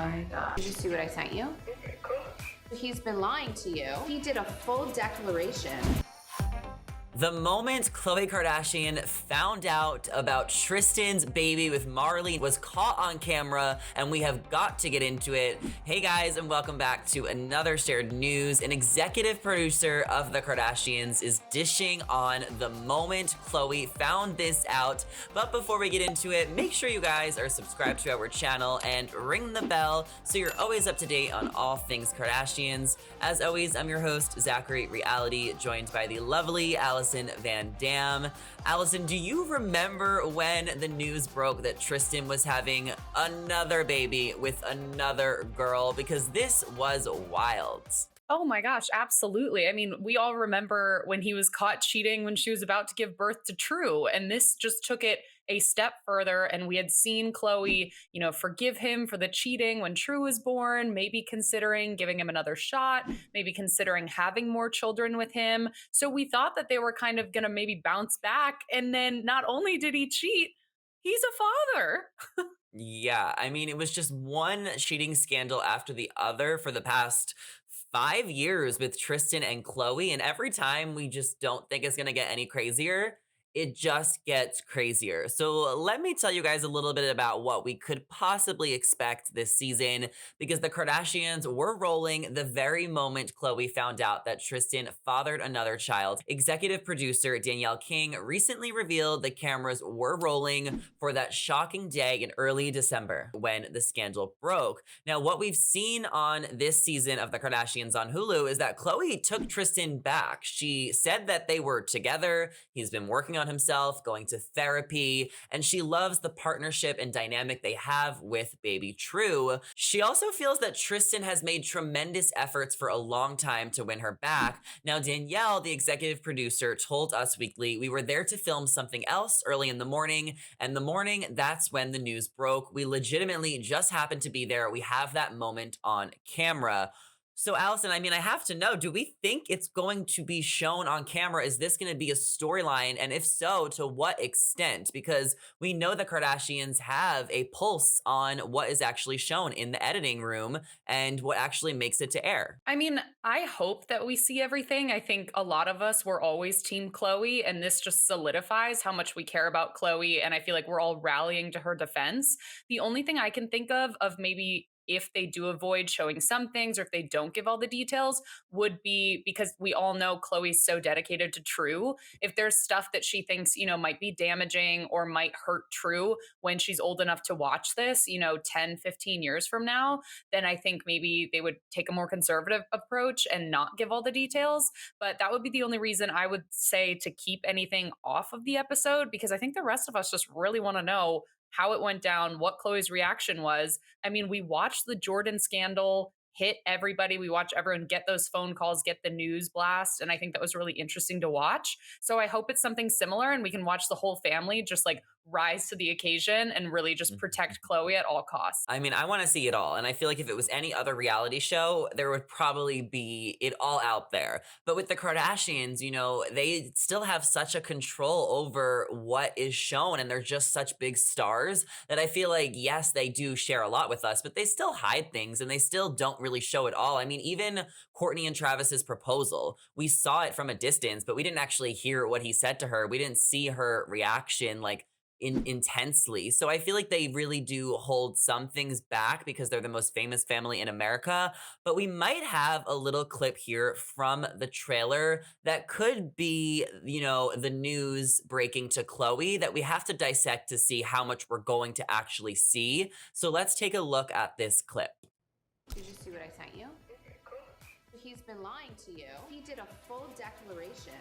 my God. Did you see what I sent you? He's been lying to you. He did a full declaration. The moment Khloe Kardashian found out about Tristan's baby with Maralee was caught on camera, and we have got to get into it. Hey guys, and welcome back to another shared news. An executive producer of the Kardashians is dishing on the moment Khloe found this out. But before we get into it, make sure you guys are subscribed to our channel and ring the bell so you're always up to date on all things Kardashians. As always, I'm your host, Zachary Reality, joined by the lovely Allison Van Dam. Allison, do you remember when the news broke that Tristan was having another baby with another girl? Because this was wild. Oh my gosh, absolutely. I mean, we all remember when he was caught cheating when she was about to give birth to True, and this just took it a step further. And we had seen Khloe, forgive him for the cheating when True was born, maybe considering giving him another shot, maybe considering having more children with him. So we thought that they were kind of going to maybe bounce back. And then not only did he cheat, he's a father. Yeah, I mean, it was just one cheating scandal after the other for the past 5 years with Tristan and Khloe, and every time we just don't think it's gonna get any crazier, it just gets crazier. So let me tell you guys a little bit about what we could possibly expect this season, because the Kardashians were rolling the very moment Khloe found out that Tristan fathered another child. Executive producer Danielle King recently revealed the cameras were rolling for that shocking day in early December when the scandal broke. Now, what we've seen on this season of the Kardashians on Hulu is that Khloe took Tristan back. She said that they were together, he's been working on himself, going to therapy, and she loves the partnership and dynamic they have with baby True. She also feels that Tristan has made tremendous efforts for a long time to win her back. Now, Danielle, the executive producer, told Us Weekly, we were there to film something else early in the morning, and the morning, that's when the news broke. We legitimately just happened to be there. We have that moment on camera. So Allison, I mean, I have to know, do we think it's going to be shown on camera? Is this going to be a storyline? And if so, to what extent? Because we know the Kardashians have a pulse on what is actually shown in the editing room and what actually makes it to air. I mean, I hope that we see everything. I think a lot of us were always Team Khloe, and this just solidifies how much we care about Khloe. And I feel like we're all rallying to her defense. The only thing I can think of maybe if they do avoid showing some things or if they don't give all the details would be because we all know Khloe's so dedicated to True. If there's stuff that she thinks, might be damaging or might hurt True when she's old enough to watch this, 10, 15 years from now, then I think maybe they would take a more conservative approach and not give all the details. But that would be the only reason I would say to keep anything off of the episode, because I think the rest of us just really want to know how it went down, what Khloe's reaction was. I mean, we watched the Jordan scandal hit everybody. We watched everyone get those phone calls, get the news blast. And I think that was really interesting to watch. So I hope it's something similar and we can watch the whole family just like rise to the occasion and really just protect Khloe at all costs. I mean, I want to see it all. And I feel like if it was any other reality show, there would probably be it all out there. But with the Kardashians, they still have such a control over what is shown. And they're just such big stars that I feel like, yes, they do share a lot with us, but they still hide things and they still don't really show it all. I mean, even Kourtney and Travis's proposal, we saw it from a distance, but we didn't actually hear what he said to her. We didn't see her reaction intensely. So I feel like they really do hold some things back because they're the most famous family in America. But we might have a little clip here from the trailer that could be, the news breaking to Khloe that we have to dissect to see how much we're going to actually see. So let's take a look at this clip. Did you see what I sent you? He's been lying to you. He did a full declaration.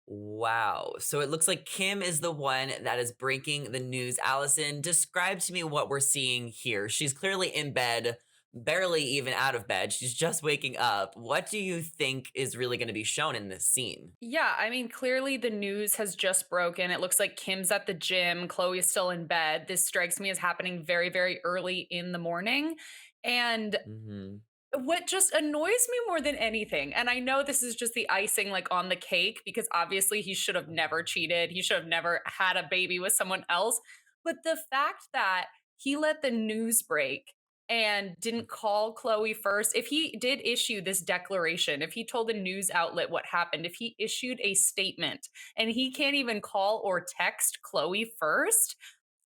Wow. So it looks like Kim is the one that is breaking the news. Allison, describe to me what we're seeing here. She's clearly in bed, barely even out of bed. She's just waking up. What do you think is really going to be shown in this scene? Yeah, I mean, clearly the news has just broken. It looks like Kim's at the gym. Khloe is still in bed. This strikes me as happening very, very early in the morning. And what just annoys me more than anything, and I know this is just the icing on the cake, because obviously he should have never cheated. He should have never had a baby with someone else. But the fact that he let the news break and didn't call Khloe first, if he did issue this declaration, if he told a news outlet what happened, if he issued a statement and he can't even call or text Khloe first,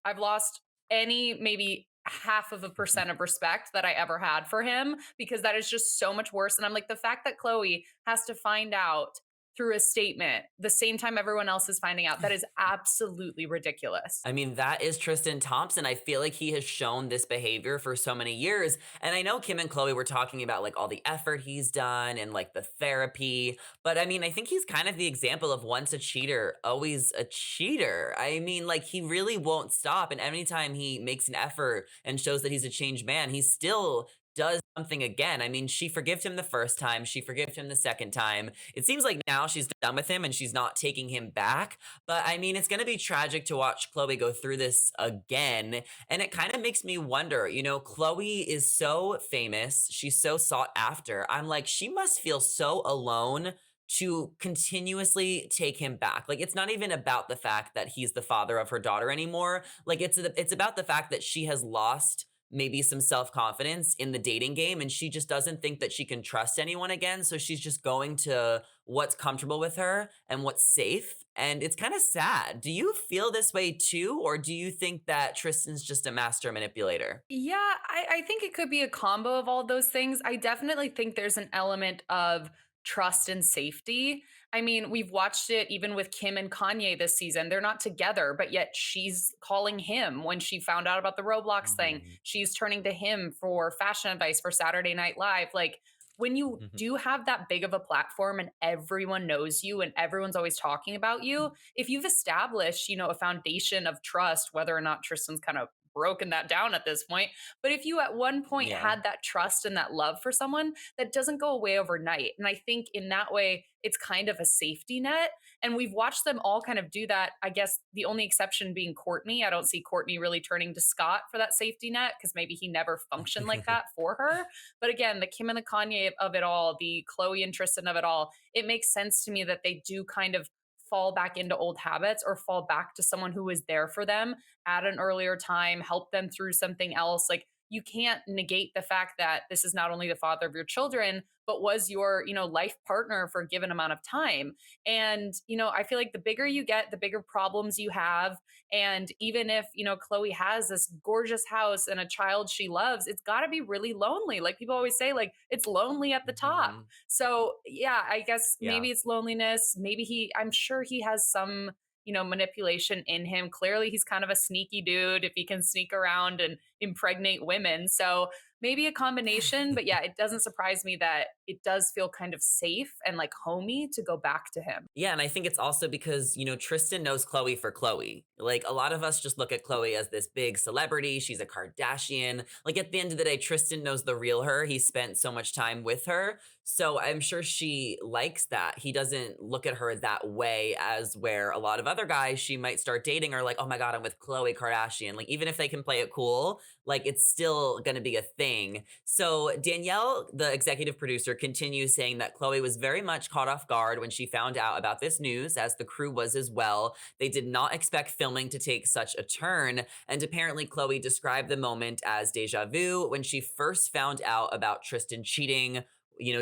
I've lost any maybe half of a percent of respect that I ever had for him because that is just so much worse. And I'm like, the fact that Khloe has to find out through a statement the same time everyone else is finding out, that is absolutely ridiculous. I mean, that is Tristan Thompson. I feel like he has shown this behavior for so many years. And I know Kim and Chloe were talking about like all the effort he's done and like the therapy. But I mean, I think he's kind of the example of once a cheater, always a cheater. I mean, like he really won't stop. And anytime he makes an effort and shows that he's a changed man, he still does something again. I mean, she forgave him the first time, she forgave him the second time. It seems like now she's done with him and she's not taking him back. But I mean, it's going to be tragic to watch Chloe go through this again. And it kind of makes me wonder, Chloe is so famous. She's so sought after. I'm like, she must feel so alone to continuously take him back. Like it's not even about the fact that he's the father of her daughter anymore. Like it's about the fact that she has lost maybe some self-confidence in the dating game and she just doesn't think that she can trust anyone again, so she's just going to what's comfortable with her and what's safe, and it's kind of sad. Do you feel this way too, or do you think that Tristan's just a master manipulator? Yeah, I think it could be a combo of all those things. I definitely think there's an element of trust and safety. I mean, we've watched it even with Kim and Kanye this season. They're not together, but yet she's calling him when she found out about the Roblox thing. Mhm. She's turning to him for fashion advice for Saturday Night Live. Like, when you do have that big of a platform and everyone knows you and everyone's always talking about you, if you've established, a foundation of trust, whether or not Tristan's kind of broken that down at this point, but if you at one point Yeah. had that trust and that love for someone, that doesn't go away overnight. And I think in that way, it's kind of a safety net. And we've watched them all kind of do that. I guess the only exception being Courtney. I don't see Courtney really turning to Scott for that safety net because maybe he never functioned like that for her. But again, the Kim and the Kanye of it all, the Khloe and Tristan of it all, it makes sense to me that they do kind of fall back into old habits or fall back to someone who was there for them at an earlier time, help them through something else. Like, you can't negate the fact that this is not only the father of your children, but was your, life partner for a given amount of time. And, I feel like the bigger you get, the bigger problems you have. And even if, Chloe has this gorgeous house and a child she loves, it's got to be really lonely. Like people always say, like, it's lonely at the top. Mhm. So, yeah, I guess Yeah. maybe it's loneliness. Maybe I'm sure he has some, manipulation in him. Clearly, he's kind of a sneaky dude if he can sneak around and impregnate women. So maybe a combination. But yeah, it doesn't surprise me that it does feel kind of safe and like homey to go back to him. Yeah, and I think it's also because, Tristan knows Chloe for Chloe. Like, a lot of us just look at Chloe as this big celebrity. She's a Kardashian. Like, at the end of the day, Tristan knows the real her. He spent so much time with her. So I'm sure she likes that. He doesn't look at her that way, as where a lot of other guys she might start dating are like, oh my God, I'm with Khloe Kardashian. Like, even if they can play it cool, like, it's still gonna be a thing. So Danielle, the executive producer, continues saying that Chloe was very much caught off guard when she found out about this news, as the crew was as well. They did not expect filming to take such a turn, and apparently Chloe described the moment as deja vu when she first found out about Tristan cheating,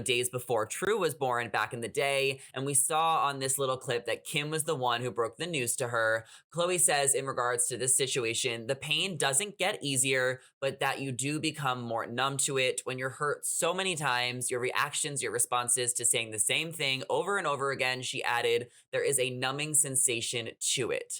days before True was born back in the day. And we saw on this little clip that Kim was the one who broke the news to her. Chloe says, in regards to this situation, the pain doesn't get easier, but that you do become more numb to it. When you're hurt so many times, your reactions, your responses to saying the same thing over and over again, she added, there is a numbing sensation to it.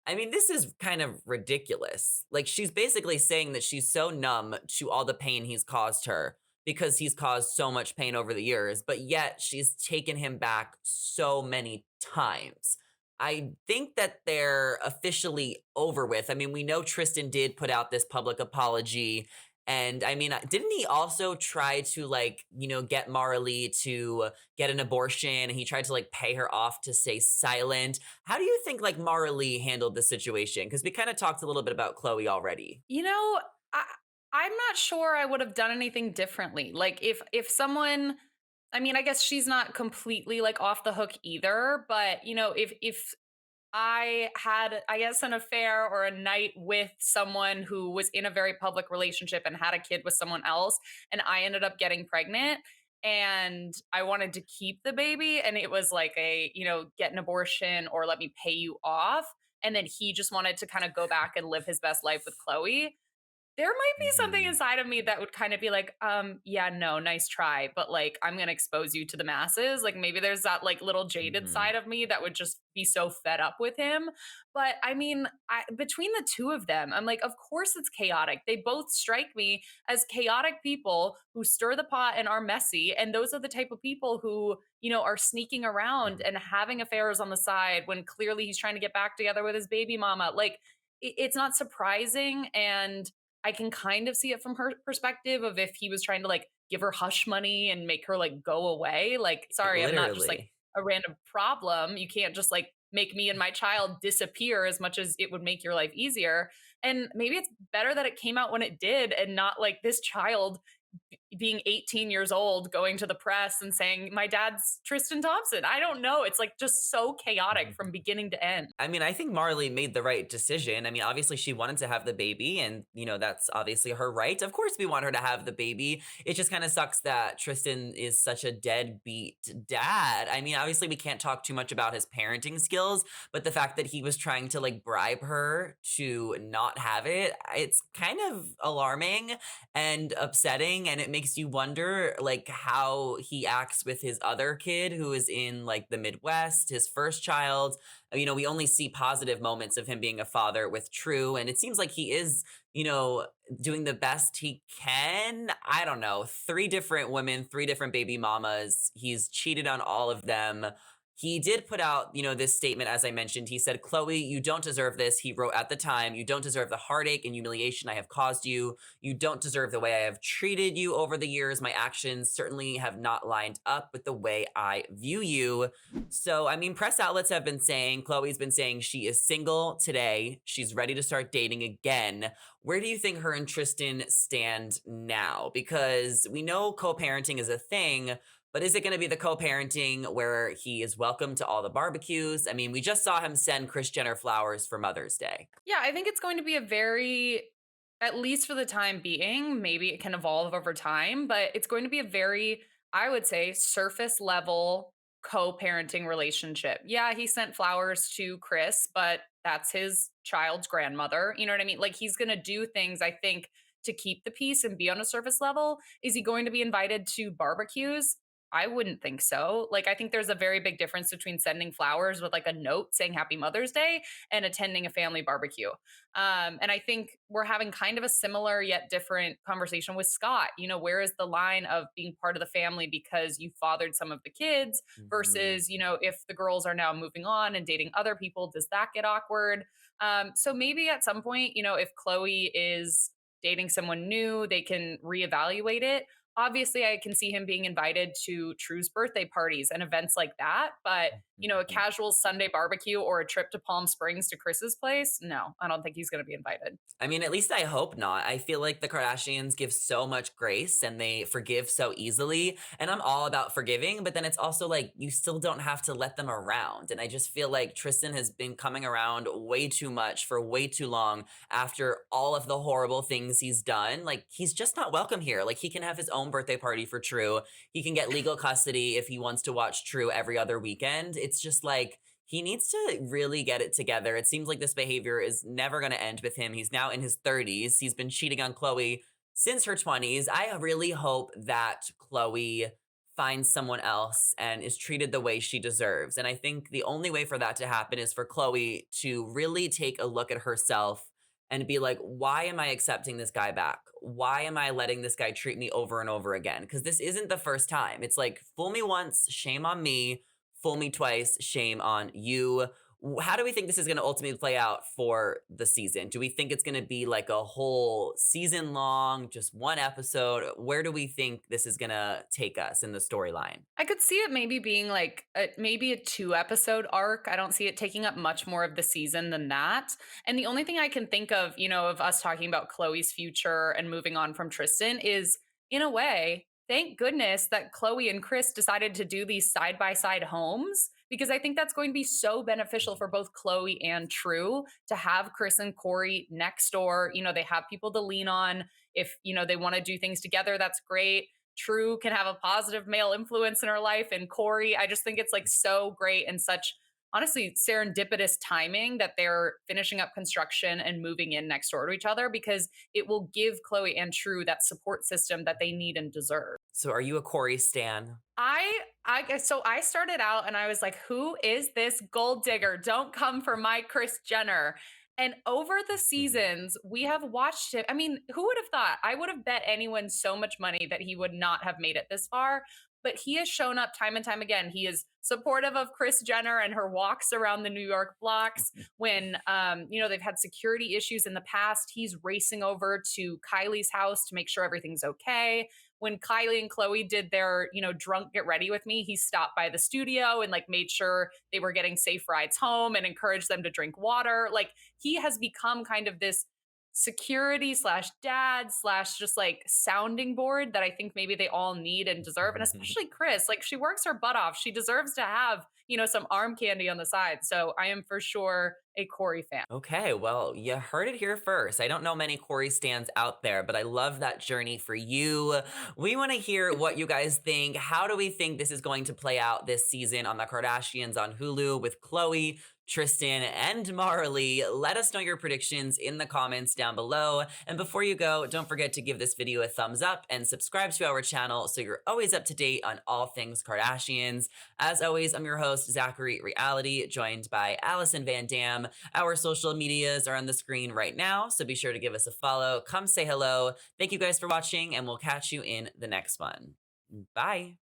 I mean, this is kind of ridiculous. Like, she's basically saying that she's so numb to all the pain he's caused her because he's caused so much pain over the years, but yet she's taken him back so many times. I think that they're officially over with. I mean, we know Tristan did put out this public apology. And I mean, didn't he also try to like, get Maralee to get an abortion? And he tried to like pay her off to stay silent. How do you think like Maralee handled the situation? Because we kind of talked a little bit about Chloe already. I, I'm not sure I would have done anything differently. Like if someone, I mean, I guess she's not completely like off the hook either, but if I had, I guess, an affair or a night with someone who was in a very public relationship and had a kid with someone else. And I ended up getting pregnant and I wanted to keep the baby. And it was like a, get an abortion or let me pay you off. And then he just wanted to kind of go back and live his best life with Chloe. There might be something Mhm. inside of me that would kind of be like, yeah, no, nice try, but like I'm gonna expose you to the masses. Like maybe there's that like little jaded Mhm. side of me that would just be so fed up with him. But I mean, between the two of them, I'm like, of course it's chaotic. They both strike me as chaotic people who stir the pot and are messy. And those are the type of people who, are sneaking around Mhm. and having affairs on the side when clearly he's trying to get back together with his baby mama. Like it's not surprising. And I can kind of see it from her perspective of if he was trying to like give her hush money and make her like go away. Like, sorry, I'm not just like Literally. a random problem. You can't just like make me and my child disappear as much as it would make your life easier. And maybe it's better that it came out when it did and not like this child being 18 years old going to the press and saying my dad's Tristan Thompson. I don't know. It's like just so chaotic from beginning to end. I mean, I think Marley made the right decision. I mean, obviously, she wanted to have the baby, and that's obviously her right. Of course, we want her to have the baby. It just kind of sucks that Tristan is such a deadbeat dad. I mean, obviously, we can't talk too much about his parenting skills, but the fact that he was trying to like bribe her to not have it, it's kind of alarming and upsetting, and it makes you wonder like how he acts with his other kid who is in like the Midwest, his first child. We only see positive moments of him being a father with True, and it seems like he is, doing the best he can. I don't know. Three different women, three different baby mamas. He's cheated on all of them. He did put out, this statement, as I mentioned. He said, Chloe, you don't deserve this. He wrote at the time, you don't deserve the heartache and humiliation I have caused you. You don't deserve the way I have treated you over the years. My actions certainly have not lined up with the way I view you. So, I mean, press outlets have been saying, Chloe's been saying she is single today. She's ready to start dating again. Where do you think her and Tristan stand now? Because we know co parenting is a thing, but is it going to be the co parenting where he is welcome to all the barbecues? I mean, we just saw him send Kris Jenner flowers for Mother's Day. Yeah, I think it's going to be a very, at least for the time being, maybe it can evolve over time, but it's going to be a very, I would say, surface level co parenting relationship. Yeah, he sent flowers to Chris, but that's his child's grandmother. You know what I mean? Like he's going to do things, I think, to keep the peace and be on a surface level. Is he going to be invited to barbecues? I wouldn't think so. Like, I think there's a very big difference between sending flowers with like a note saying Happy Mother's Day and attending a family barbecue. And I think we're having kind of a similar yet different conversation with Scott. Where is the line of being part of the family because you fathered some of the kids Mhm. versus, if the girls are now moving on and dating other people, does that get awkward? So maybe at some point, if Chloe is dating someone new, they can reevaluate it. Obviously, I can see him being invited to True's birthday parties and events like that. But, a Mhm. casual Sunday barbecue or a trip to Palm Springs to Chris's place, no, I don't think he's going to be invited. I mean, at least I hope not. I feel like the Kardashians give so much grace and they forgive so easily. And I'm all about forgiving, but then it's also like you still don't have to let them around. And I just feel like Tristan has been coming around way too much for way too long after all of the horrible things he's done. Like, he's just not welcome here. Like, he can have his own birthday party for True. He can get legal custody if he wants to watch True every other weekend. It's just like, he needs to really get it together. It seems like this behavior is never going to end with him. He's now in his 30s. He's been cheating on Chloe since her 20s. I really hope that Chloe finds someone else and is treated the way she deserves. And I think the only way for that to happen is for Chloe to really take a look at herself and be like, why am I accepting this guy back? Why am I letting this guy treat me over and over again? Because this isn't the first time. It's like, fool me once, shame on me. Fool me twice, shame on you. How do we think this is going to ultimately play out for the season? Do we think it's going to be like a whole season long, just one episode? Where do we think this is going to take us in the storyline? I could see it maybe being like maybe a 2 episode arc. I don't see it taking up much more of the season than that. And the only thing I can think of, of us talking about Khloe's future and moving on from Tristan is, in a way, thank goodness that Chloe and Chris decided to do these side by side homes because I think that's going to be so beneficial for both Khloe and True to have Chris and Corey next door. They have people to lean on. If, they want to do things together, that's great. True can have a positive male influence in her life. And Corey, I just think it's like so great and such honestly serendipitous timing that they're finishing up construction and moving in next door to each other because it will give Khloe and True that support system that they need and deserve. So are you a Corey stan? I started out and I was like, who is this gold digger? Don't come for my Kris Jenner. And over the Mhm. seasons, we have watched him. I mean, who would have thought? I would have bet anyone so much money that he would not have made it this far. But he has shown up time and time again. He is supportive of Kris Jenner and her walks around the New York blocks. When they've had security issues in the past, he's racing over to Kylie's house to make sure everything's okay. When Kylie and Khloe did their, drunk get ready with me, he stopped by the studio and like made sure they were getting safe rides home and encouraged them to drink water. Like he has become kind of this security slash dad slash just like sounding board that I think maybe they all need and deserve. And especially Chris, like she works her butt off. She deserves to have, some arm candy on the side. So I am for sure a Corey fan. Okay, well, you heard it here first. I don't know many Corey stands out there, but I love that journey for you. We want to hear what you guys think. How do we think this is going to play out this season on the Kardashians on Hulu with Khloe, Tristan, and Maralee? Let us know your predictions in the comments down below. And before you go, don't forget to give this video a thumbs up and subscribe to our channel so you're always up to date on all things Kardashians. As always, I'm your host, Zachary Reality, joined by Allison Van Dam. Our social medias are on the screen right now, so be sure to give us a follow. Come say hello. Thank you guys for watching, and we'll catch you in the next one. Bye.